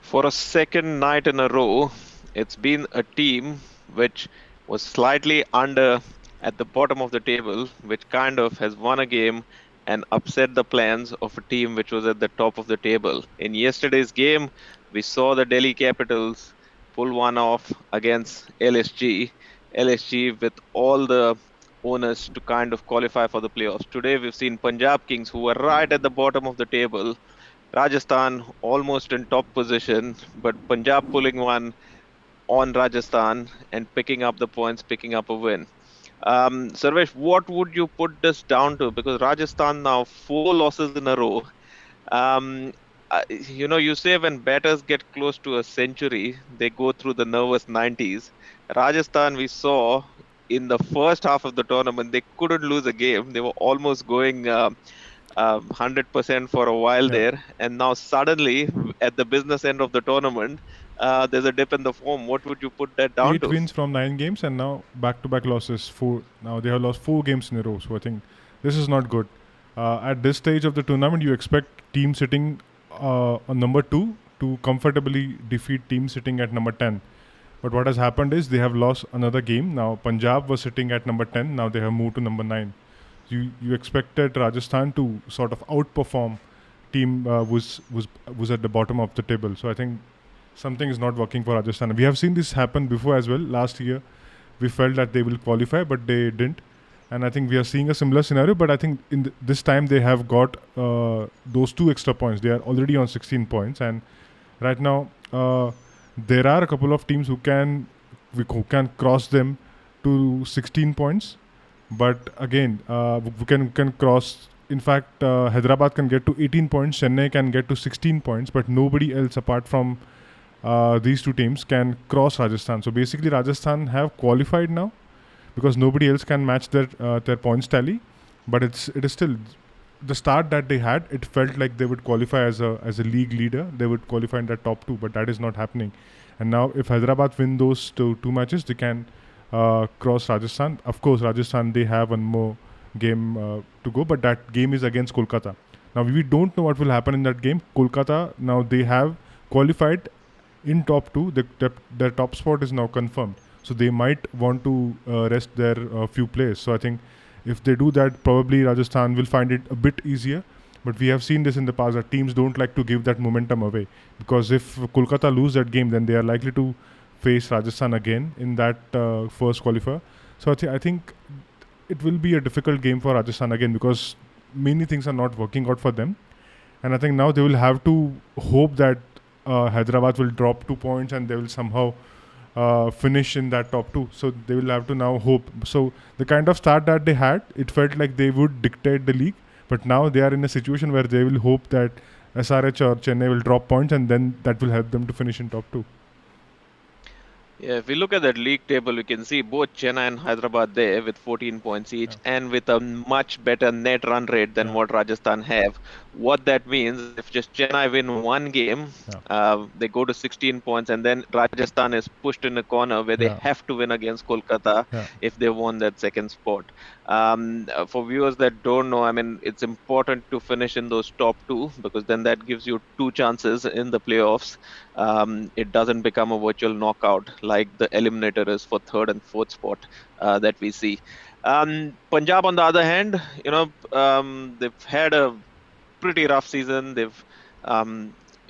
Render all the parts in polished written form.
For a second night in a row, it's been a team which was slightly under at the bottom of the table, which kind of has won a game and upset the plans of a team which was at the top of the table. In yesterday's game, we saw the Delhi Capitals pull one off against LSG. LSG with all the onus to kind of qualify for the playoffs. Today, we've seen Punjab Kings, who were right at the bottom of the table, Rajasthan almost in top position, but Punjab pulling one on Rajasthan and picking up the points, picking up a win. Sarvesh, what would you put this down to? Because Rajasthan now 4 losses in a row. Um, you say when batters get close to a century, they go through the nervous 90s. Rajasthan, we saw in the first half of the tournament, they couldn't lose a game. They were almost going 100% for a while Yeah, there, and now suddenly at the business end of the tournament, there's a dip in the form. What would you put that down 8 wins from 9 games, and now back-to-back losses. Four. Now they have lost 4 games in a row. So I think this is not good. At this stage of the tournament, you expect team sitting on number 2 to comfortably defeat team sitting at number 10. But what has happened is they have lost another game. Now Punjab was sitting at number 10. Now they have moved to number 9. You expected Rajasthan to sort of outperform team was at the bottom of the table. So I think something is not working for Rajasthan. We have seen this happen before as well. Last year, we felt that they will qualify, but they didn't. And I think we are seeing a similar scenario. But I think this time they have got those 2 extra points. They are already on 16 points, and right now there are a couple of teams who can cross them to 16 points. But again, we can cross. In fact, Hyderabad can get to 18 points. Chennai can get to 16 points, but nobody else apart from these two teams can cross Rajasthan. So basically, Rajasthan have qualified now because nobody else can match their points tally. But it is still the start that they had. It felt like they would qualify as a league leader. They would qualify in the top 2, but that is not happening. And now, if Hyderabad win those two matches, they can cross Rajasthan. Of course, Rajasthan, they have one more game to go, but that game is against Kolkata. Now we don't know what will happen in that game. Kolkata, now they have qualified in top 2. Their top spot is now confirmed, so they might want to rest their few players. So I think if they do that, probably Rajasthan will find it a bit easier. But we have seen this in the past that teams don't like to give that momentum away, because if Kolkata lose that game, then they are likely to face Rajasthan again in that first qualifier. So I think it will be a difficult game for Rajasthan again, because many things are not working out for them. And I think now they will have to hope that Hyderabad will drop 2 points and they will somehow finish in that top 2. So they will have to now hope. So the kind of start that they had, it felt like they would dictate the league. But now they are in a situation where they will hope that SRH or Chennai will drop points, and then that will help them to finish in top 2. Yeah, if we look at that league table, we can see both Chennai and Hyderabad there with 14 points each Yeah. and with a much better net run rate than Yeah. what Rajasthan have. What that means, if just Chennai win one game, Yeah. they go to 16 points, and then Rajasthan is pushed in a corner where they Yeah. have to win against Kolkata Yeah. if they won that second spot. For viewers that don't know, I mean, it's important to finish in those top 2, because then that gives you 2 chances in the playoffs. It doesn't become a virtual knockout like the eliminator is for third and fourth spot that we see. Punjab, on the other hand, they've had a pretty rough season. They've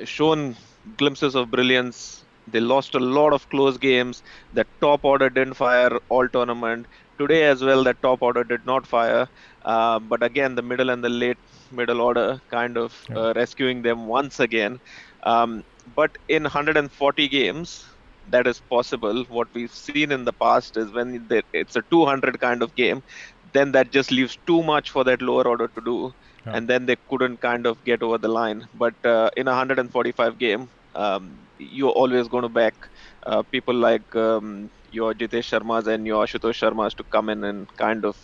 shown glimpses of brilliance. They lost a lot of close games. The top order didn't fire all tournament. Today as well, the top order did not fire. But again, the middle and the late middle order kind of Yeah. rescuing them once again. But in 140 games, that is possible. What we've seen in the past is when it's a 200 kind of game, then that just leaves too much for that lower order to do, Yeah. and then they couldn't kind of get over the line. But in a 145 game, you're always going to back people like your Jitesh Sharmas and your Ashutosh Sharmas to come in and kind of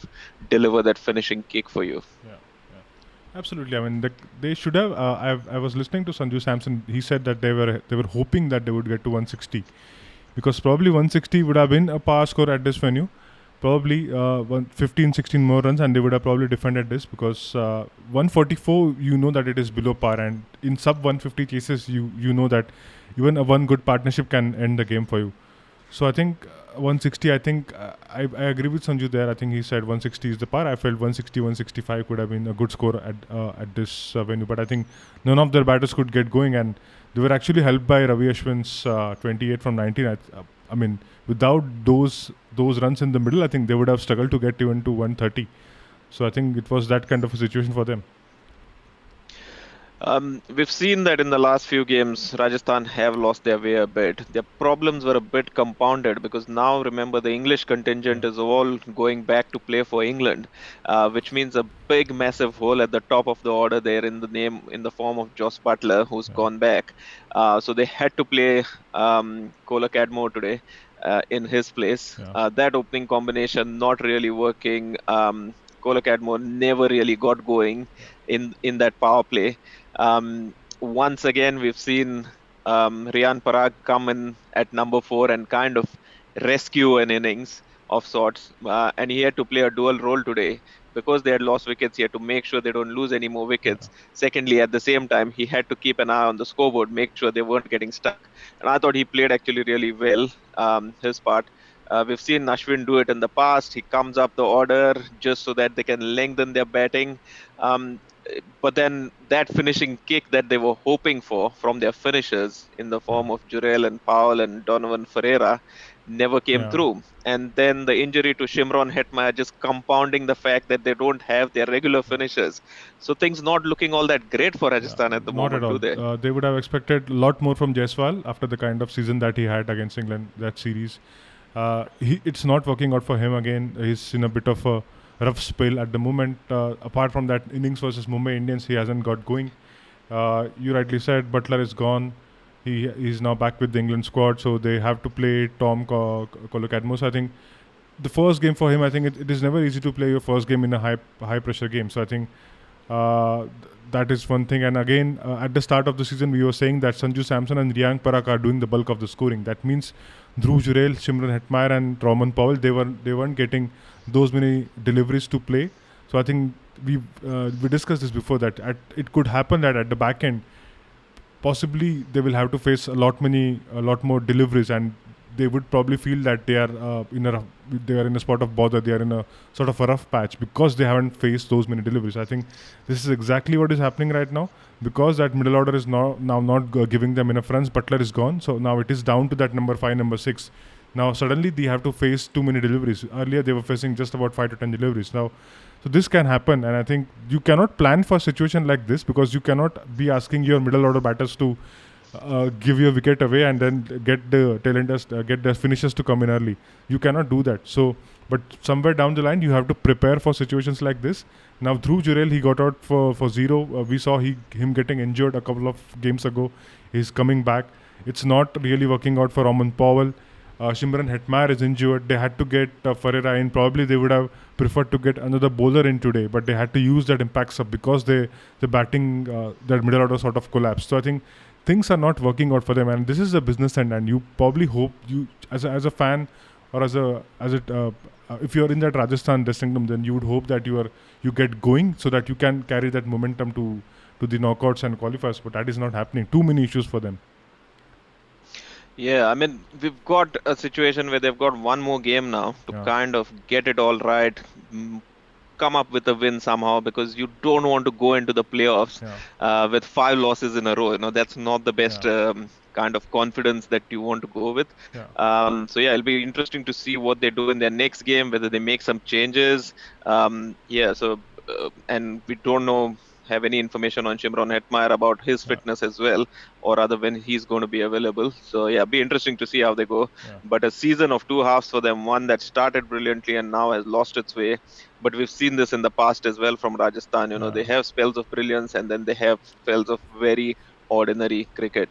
deliver that finishing kick for you. Yeah, yeah, absolutely. I mean, they should have. I was listening to Sanju Samson. He said that they were hoping that they would get to 160, because probably 160 would have been a power score at this venue. Probably 15, 16 more runs, and they would have probably defended this, because 144, you know that it is below par, and in sub 150 cases, you know that even a one good partnership can end the game for you. So I think 160. I think I agree with Sanju there. I think he said 160 is the par. I felt 160, 165 could have been a good score at this venue. But I think none of their batters could get going, and they were actually helped by Ravi Ashwin's 28 from 19. I mean, without those runs in the middle, I think they would have struggled to get even to 130. So I think it was that kind of a situation for them. We've seen that in the last few games, Rajasthan have lost their way a bit. Their problems were a bit compounded because now, remember, the English Yeah, contingent is all going back to play for England, which means a big, massive hole at the top of the order there in the form of Joss Butler, who's yeah, gone back. So they had to play Kola Cadmore today in his place. yeah, That opening combination not really working. Kola Cadmore never really got going in that power play. Once again, we've seen Riyan Parag come in at number 4 and kind of rescue an innings of sorts. And he had to play a dual role today because they had lost wickets. He had to make sure they don't lose any more yeah, wickets. Secondly, at the same time, he had to keep an eye on the scoreboard, make sure they weren't getting stuck. And I thought he played actually really well, his part. We've seen Ashwin do it in the past. He comes up the order just so that they can lengthen their batting. Um, but then that finishing kick that they were hoping for from their finishers in the yeah, form of Jurel and Powell and Donovan Ferreira never came yeah. through. And then the injury to Shimron Hetmeyer just compounding the fact that they don't have their regular finishers. So things not looking all that great for Yeah, Rajasthan at the not at moment, do all. they? They would have expected a lot more from Jaiswal after the kind of season that he had against England that series. It's not working out for him again. He's in a bit of a rough spell at the moment. Apart from that innings versus Mumbai Indians, he hasn't got going. You rightly said Butler is gone. He's now back with the England squad, so they have to play Tom Colocadmo. So I think the first game for him, I think it is never easy to play your first game in a high pressure game. So I think that is one thing. And again, at the start of the season, we were saying that Sanju Samson and Riyank Parak are doing the bulk of the scoring. That means Dhruv Jurel, Shimron Hetmeyer, and Roman Powell they weren't getting those many deliveries to play. So I think we discussed this before that it could happen that at the back end possibly they will have to face a lot more deliveries, and they would probably feel that they are in a spot of bother. They are in a sort of a rough patch because they haven't faced those many deliveries. I think this is exactly what is happening right now because that middle order is now not giving them enough runs. Butler is gone, so now it is down to that number 5, number 6. Now suddenly they have to face too many deliveries. Earlier they were facing just about 5 to 10 deliveries. Now, so this can happen, and I think you cannot plan for a situation like this because you cannot be asking your middle order batters to give you a wicket away and then get the finishers to come in early. You cannot do that. So, but somewhere down the line, you have to prepare for situations like this. Now, through Jurel, he got out for zero. We saw him getting injured a couple of games ago. He's coming back. It's not really working out for Roman Powell. Shimran Hetmeyer is injured. They had to get Ferreira in. Probably they would have preferred to get another bowler in today, but they had to use that impact sub because the batting their middle order sort of collapsed. So I think things are not working out for them, and this is a business end. And you probably hope you as a fan or if you're in that Rajasthan dressing room, then you would hope that you get going so that you can carry that momentum to the knockouts and qualifiers. But that is not happening. Too many issues for them. Yeah, I mean, we've got a situation where they've got one more game now to Yeah, kind of get it all right, come up with a win somehow, because you don't want to go into the playoffs yeah, with 5 losses in a row. That's not the yeah, best kind of confidence that you want to go with. yeah, So yeah, it'll be interesting to see what they do in their next game, whether they make some changes. Yeah, so and we don't have any information on Shimron Hetmeyer about his yeah, fitness as well, or other when he's going to be available. So yeah, be interesting to see how they go. yeah, But a season of two halves for them, one that started brilliantly and now has lost its way. But we've seen this in the past as well from Rajasthan. yeah, They have spells of brilliance and then they have spells of very ordinary cricket.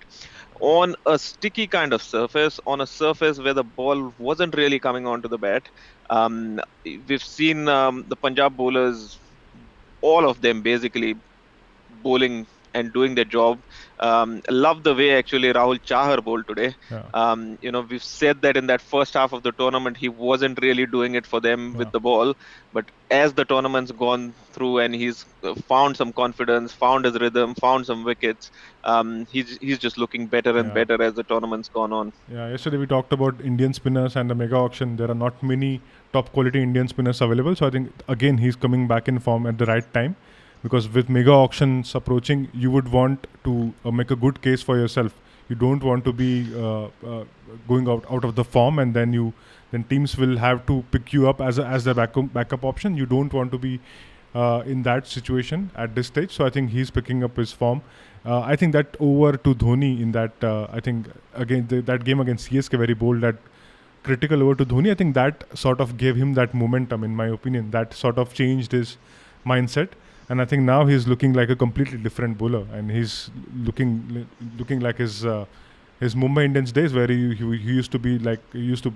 On a sticky kind of surface, on a surface where the ball wasn't really coming onto the bat, we've seen the Punjab bowlers, all of them basically bowling and doing their job. Love the way actually Rahul Chahar bowled today. Yeah, We've said that in that first half of the tournament, he wasn't really doing it for them yeah, with the ball. But as the tournament's gone through and he's found some confidence, found his rhythm, found some wickets, he's just looking better and yeah. better as the tournament's gone on. Yeah, yesterday we talked about Indian spinners and the mega auction. There are not many top quality Indian spinners available. So I think again he's coming back in form at the right time, because with mega auctions approaching, you would want to make a good case for yourself. You don't want to be going out of the form, and then teams will have to pick you up as the backup option. You don't want to be in that situation at this stage. So I think he's picking up his form. I think that over to Dhoni in that, I think again that game against CSK, very bold, that critical over to Dhoni. I think that sort of gave him that momentum, in my opinion. That sort of changed his mindset, and I think now he's looking like a completely different bowler, and he's looking like his Mumbai Indians days, where he used to be like he used to.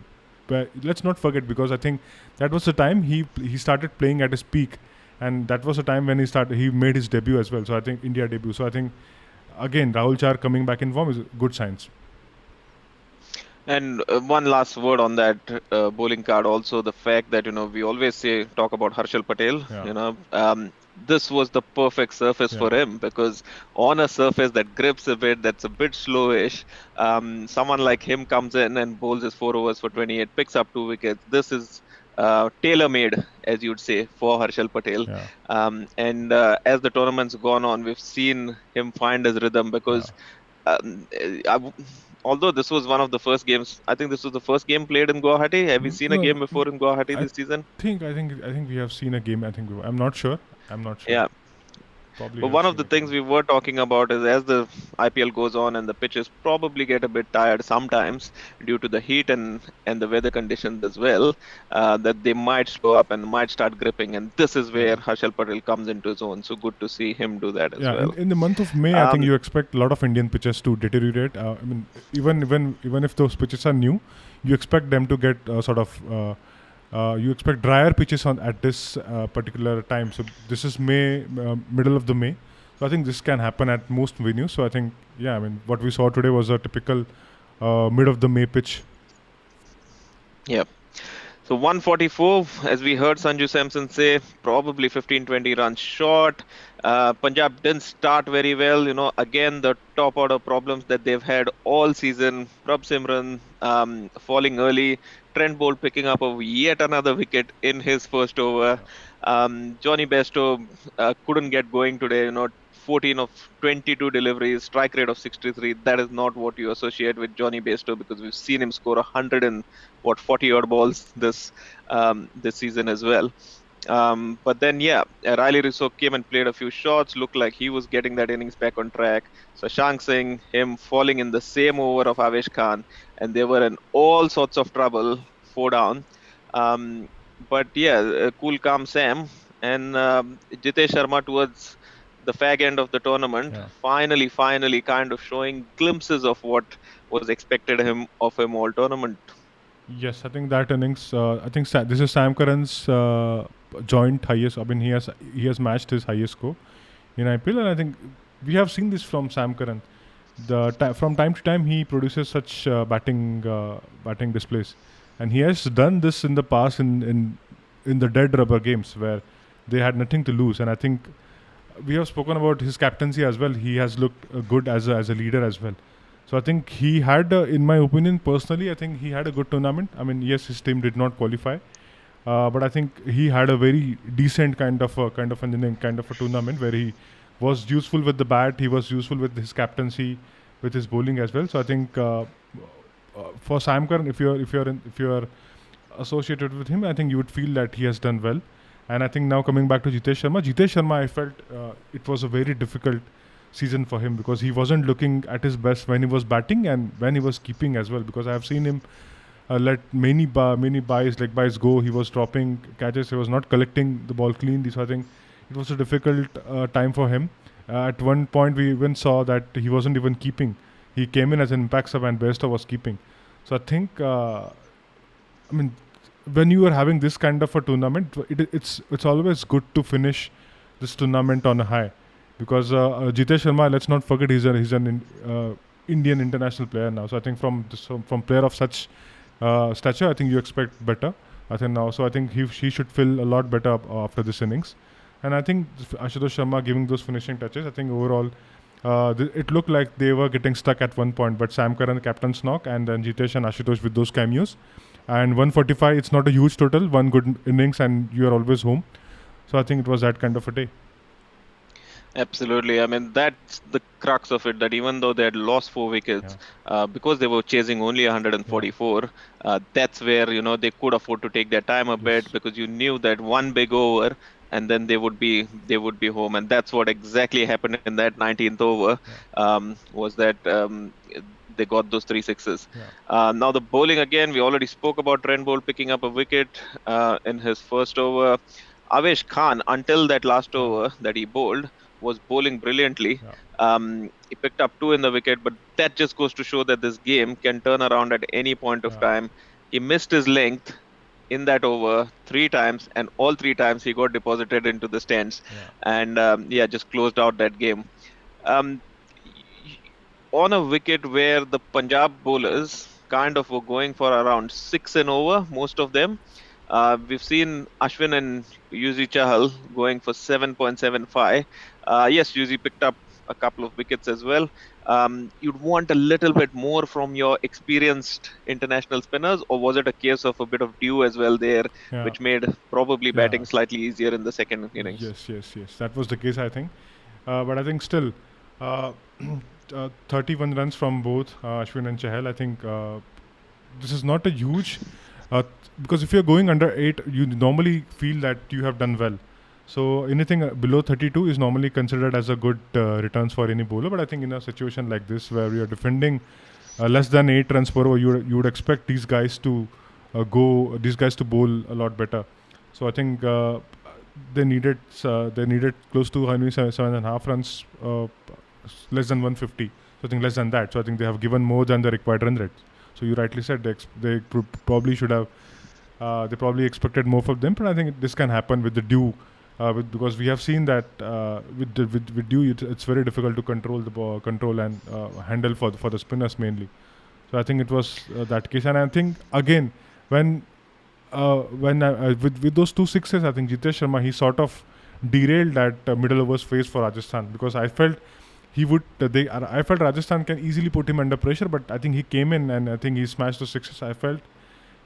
But let's not forget, because I think that was the time he started playing at his peak, and that was the time when he made his debut as well. So I think India debut. So I think again Rahul Char coming back in form is good signs. And one last word on that bowling card. Also, the fact that we always say talk about Harshal Patel. Yeah, This was the perfect surface yeah, for him, because on a surface that grips a bit, that's a bit slowish. Someone like him comes in and bowls his 4 overs for 28, picks up 2 wickets. This is tailor-made, as you'd say, for Harshal Patel. yeah, And as the tournament's gone on, we've seen him find his rhythm, yeah. because although this was one of the first games, I think this was the first game played in Guwahati. Have you seen a No, game before in Guwahati I this season? think we have seen a game. I think I'm not sure. I'm not sure. Yeah. Probably But have one of seen the a game. things we were talking about is as the IPL goes on and the pitches probably get a bit tired sometimes due to the heat and the weather conditions as well, that they might slow up and might start gripping. And this is Yeah. where Harshal Patel comes into his own. So good to see him do that as Yeah, well. in the month of May, I think Um, you expect a lot of Indian pitches to deteriorate. I mean, even if those pitches are new, you expect them to get you expect drier pitches on at this particular time. So this is May, middle of the May. So I think this can happen at most venues. So I think, yeah, I mean, what we saw today was a typical mid of the May pitch. yeah. So 144, as we heard Sanju Samson say, probably 15-20 runs short. Punjab didn't start very well. Again, the top order problems that they've had all season. Prabh Simran falling early. Trent Bolt picking up yet another wicket in his first over. Yeah. Johnny Bairstow couldn't get going today. 14 of 22 deliveries, strike rate of 63. That is not what you associate with Johnny Bairstow, because we've seen him score 100 and 40 odd balls this season as well. But then, yeah, Riley Rousseau came and played a few shots, looked like he was getting that innings back on track. Shashank Singh, him falling in the same over of Avesh Khan, and they were in all sorts of trouble, 4 down. But yeah, cool, calm Sam and Jitesh Sharma towards the fag end of the tournament, Yeah. finally, kind of showing glimpses of what was expected of him all tournament. Yes, I think that innings. I think this is Sam Curran's joint highest. I mean, he has matched his highest score in IPL, and I think we have seen this from Sam Curran. From time to time, he produces such batting displays, and he has done this in the past in the dead rubber games where they had nothing to lose. And I think we have spoken about his captaincy as well. He has looked good as a leader as well. So I think he had, in my opinion, personally, I think he had a good tournament. I mean, yes, his team did not qualify, but I think he had a very decent kind of a tournament where he was useful with the bat. He was useful with his captaincy, with his bowling as well. So I think for Sam Curran, if you're associated with him, I think you would feel that he has done well. And I think now coming back to Jitesh Sharma, I felt it was a very difficult season for him because he wasn't looking at his best when he was batting and when he was keeping as well. Because I have seen him let many leg buys go. He was dropping catches. He was not collecting the ball cleanly. So I think it was a difficult time for him. At one point, we even saw that he wasn't even keeping. He came in as an impact sub and Bairstow was keeping. So I think, I mean, when you are having this kind of a tournament, it's always good to finish this tournament on a high. because Jitesh Sharma, let's not forget, he's an Indian international player now. So I think from player of such stature, I think you expect better. I think now, so I think he should feel a lot better after this innings, and I think Ashutosh Sharma giving those finishing touches. I think overall, it looked like they were getting stuck at one point, but Sam Curran, captain's knock, and then Jitesh and Ashutosh with those cameos, and 145. It's not a huge total. One good innings, and you are always home. So I think it was that kind of a day. Absolutely. I mean, that's the crux of it, that even though they had lost four Yeah, wickets, because they were chasing only yeah, 144, that's where, they could afford to take their time a bit, yes, because you knew that one big over and then they would be home. And that's what exactly happened in that 19th over, yeah, was that they got those three sixes. yeah, Now the bowling again, we already spoke about Trent Bolt picking up a wicket in his first over. Avesh Khan, until that last yeah, over that he bowled, was bowling brilliantly. yeah, He picked up two in the wicket, but that just goes to show that this game can turn around at any point of yeah, time. He missed his length in that over three times, and all three times he got deposited into the stands, yeah, and yeah, just closed out that game. Um, on a wicket where the Punjab bowlers kind of were going for around six and over, most of them. We've seen Ashwin and Yuzi Chahal going for 7.75. Yes, Yuzi picked up a couple of wickets as well. You'd want a little bit more from your experienced international spinners, or was it a case of a bit of dew as well there, yeah, which made probably yeah. batting slightly easier in the second innings? Yes, yes, yes. That was the case, I think. But I think still, uh, 31 runs from both Ashwin and Chahal. I think this is not a huge, because if you're going under 8, you normally feel that you have done well. So anything below 32 is normally considered as a good returns for any bowler. But I think in a situation like this where you're defending less than 8 runs per over, you would expect these guys to bowl a lot better. So I think they needed close to how many, 7.5 runs, less than 150. So I think less than that. So I think they have given more than the required run rate. So you rightly said they probably should have. They probably expected more from them, but I think this can happen with the dew, because we have seen that with dew, it's very difficult to control the ball, control and handle for the spinners mainly. So I think it was that case, and I think again when with those two sixes, I think Jitesh Sharma, he sort of derailed that middle overs phase for Rajasthan, because I felt he would I felt Rajasthan can easily put him under pressure, but I think he came in and I think he smashed those sixes. I felt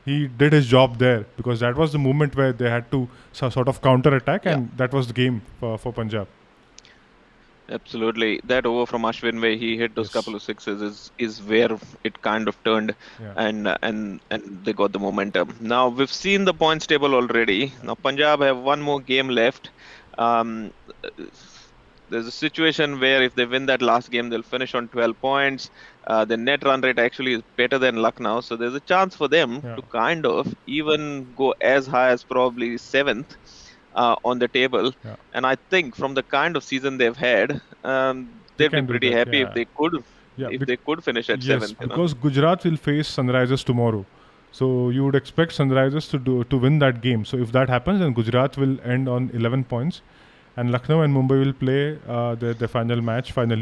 he did his job there, because that was the moment where they had to sort of counter attack, Yeah. and that was the game for Punjab. Absolutely. That over from Ashwin where he hit those couple Yes. of sixes is where it kind of turned, Yeah. and they got the momentum. Now we've seen the points table already. Now Punjab have one more game left. Um, there's a situation where if they win that last game, they'll finish on 12 points. The net run rate actually is better than Lucknow, so there's a chance for them Yeah. to kind of even go as high as probably seventh on the table. Yeah. And I think from the kind of season they've had, They they'd be can do pretty that. happy if Yeah. they could, Yeah. if they could finish at Yes, seventh. because Gujarat will face Sunrisers tomorrow. So you would expect Sunrisers to win that game. So if that happens, then Gujarat will end on 11 points, and Lucknow and Mumbai will play their final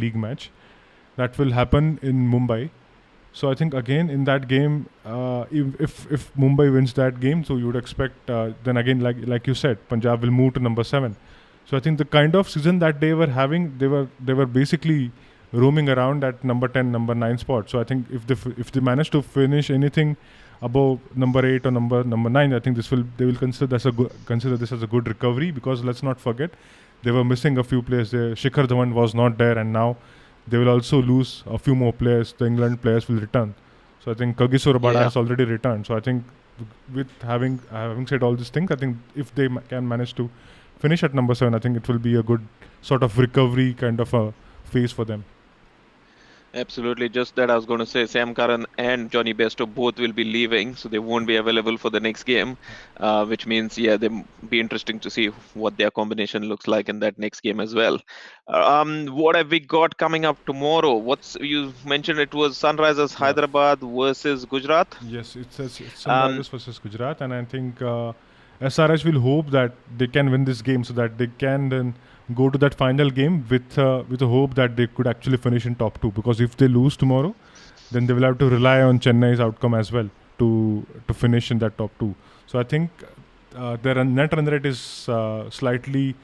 league match. That will happen in Mumbai. So I think again in that game, if Mumbai wins that game, so you would expect then again, like you said, Punjab will move to number 7. So I think the kind of season that they were having, they were basically roaming around at number 10, number 9 spot. So I think if they manage to finish anything above number 8 or number 9, I think they will consider this as a good recovery, because let's not forget they were missing a few players there. Shikhar Dhawan was not there, and now they will also lose a few more players. The England players will return. So I think Kagiso Rabada Yeah, has already returned. So I think with having said all these things, I think if they can manage to finish at number 7, I think it will be a good sort of recovery kind of a phase for them. absolutely. Just that I was going to say, Sam Curran and Johnny Bairstow both will be leaving, so they won't be available for the next game, which means, yeah, they be interesting to see what their combination looks like in that next game as well. What have we got coming up tomorrow? What's you mentioned it was Sunrisers Yeah. Hyderabad versus Gujarat. Yes, it's Um, Sunrisers versus Gujarat, and I think SRH will hope that they can win this game so that they can then go to that final game with a hope that they could actually finish in top two. Because if they lose tomorrow, then they will have to rely on Chennai's outcome as well to finish in that top two. So I think their net run rate is slightly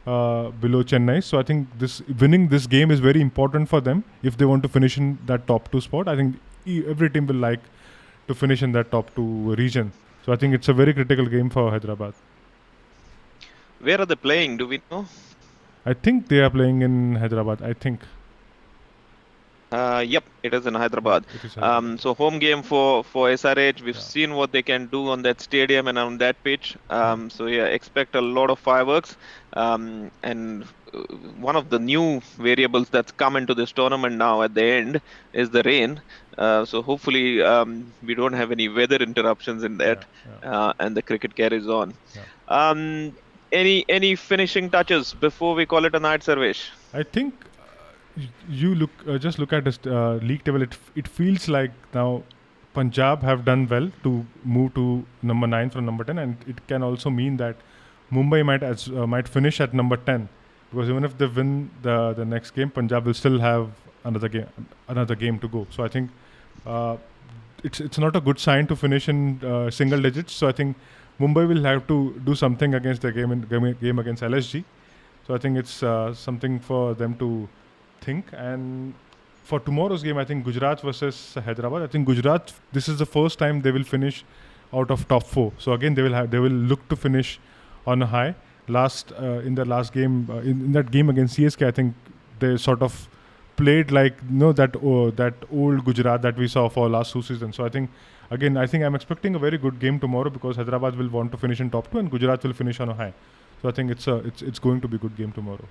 below Chennai. So I think this winning this game is very important for them if they want to finish in that top two spot. I think every team will like to finish in that top two region. So I think it's a very critical game for Hyderabad. Where are they playing? Do we know? I think they are playing in Hyderabad. I think. Yep, it is in Yeah, Hyderabad. it is Hyderabad. So home game for SRH. We've Yeah. seen what they can do on that stadium and on that pitch. Yeah. So yeah, expect a lot of fireworks. And one of the new variables that's come into this tournament now at the end is the rain. So hopefully we don't have any weather interruptions in Yeah. that, Yeah. and the cricket carries on. Yeah. Um, any finishing touches before we call it a night, Sarvesh? I think you look just look at this league table. It feels like now Punjab have done well to move to number 9 from number 10, and it can also mean that Mumbai might finish at number 10, because even if they win the next game, Punjab will still have another game to go. So I think uh, it's not a good sign to finish in single digits. So I think Mumbai will have to do something against the game against LSG. So I think it's something for them to think. And for tomorrow's game, I think Gujarat versus Hyderabad. I think Gujarat. This is the first time they will finish out of top four. So again, they will look to finish on a high. In the last game, in that game against CSK, I think they sort of played like that old Gujarat that we saw for last 2 seasons. So I think I'm expecting a very good game tomorrow, because Hyderabad will want to finish in top two and Gujarat will finish on a high. So I think it's going to be a good game tomorrow.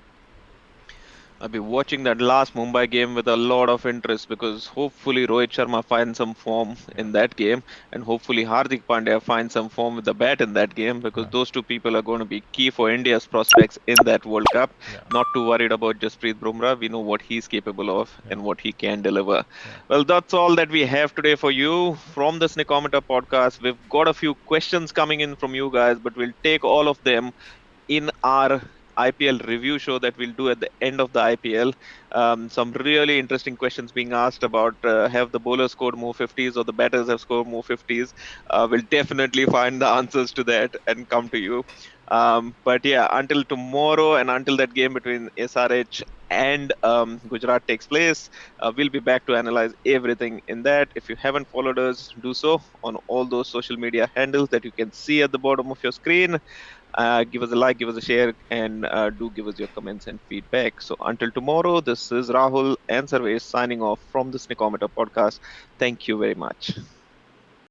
I'll be watching that last Mumbai game with a lot of interest, because hopefully Rohit Sharma finds some form Yeah. in that game, and hopefully Hardik Pandya finds some form with the bat in that game, because Yeah. those two people are going to be key for India's prospects in that World Cup. Yeah. Not too worried about Jasprit Bumrah. We know what he's capable of Yeah. and what he can deliver. Yeah. Well, that's all that we have today for you from the Sneakometer podcast. We've got a few questions coming in from you guys, but we'll take all of them in our IPL review show that we'll do at the end of the IPL. Some really interesting questions being asked about have the bowlers scored more 50s or the batters have scored more 50s. We'll definitely find the answers to that and come to you. But yeah, until tomorrow and until that game between SRH and Gujarat takes place, we'll be back to analyze everything in that. If you haven't followed us, do so on all those social media handles that you can see at the bottom of your screen. Give us a like, give us a share, and do give us your comments and feedback. So until tomorrow, this is Rahul and Sarvesh signing off from the Sneakometer podcast. Thank you very much.